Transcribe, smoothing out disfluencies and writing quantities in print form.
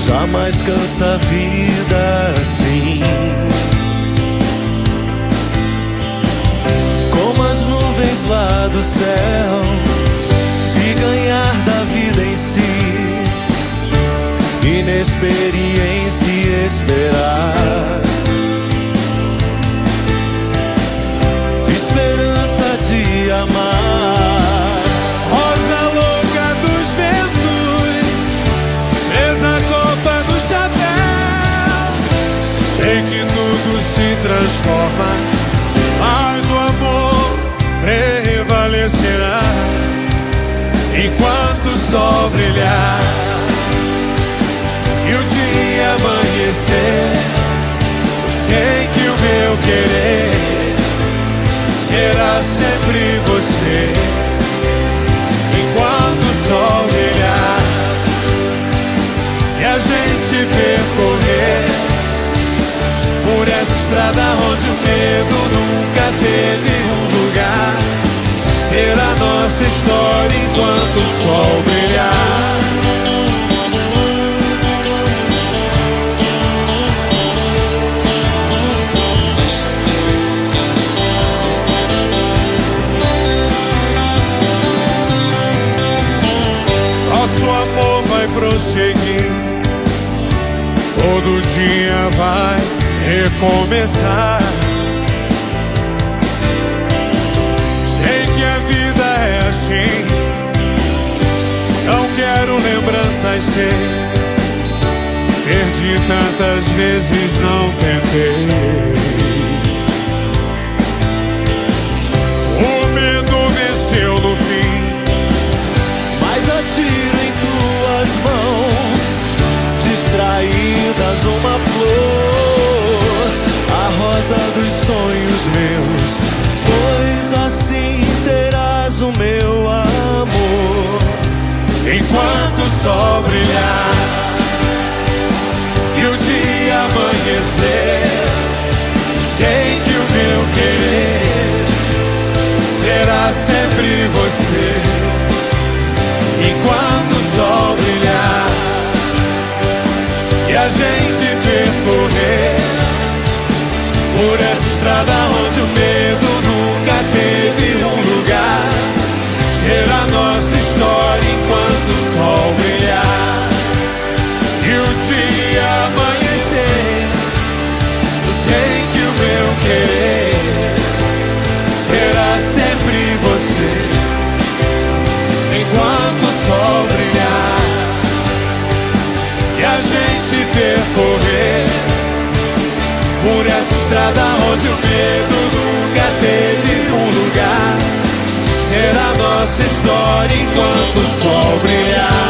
Jamais cansa a vida assim, como as nuvens lá do céu, e ganhar da vida em si, inexperiência e esperar, esperança de amar. Sei que tudo se transforma, mas o amor prevalecerá enquanto o sol brilhar e o dia amanhecer. Sei que o meu querer será sempre você enquanto o sol brilhar e a gente percorrer por essa estrada onde o medo nunca teve um lugar. Será nossa história enquanto o sol brilhar. Nosso amor vai prosseguir, todo dia vai recomeçar. Sei que a vida é assim, não quero lembranças ser. Perdi tantas vezes, não tentei. O medo venceu no fim, mas atiro em tuas mãos, distraídas uma flor, a rosa dos sonhos meus, pois assim terás o meu amor. Enquanto o sol brilhar e o dia amanhecer, sei que o meu querer será sempre você. Enquanto o sol brilhar e a gente percorrer por essa estrada onde o medo nunca teve um lugar, será nossa história enquanto o sol brilhar e o dia amanhecer. Sei que o meu querer será sempre você enquanto o sol brilhar e a gente percorrer por essa estrada onde o medo nunca teve um lugar. Será nossa história enquanto o sol brilhar.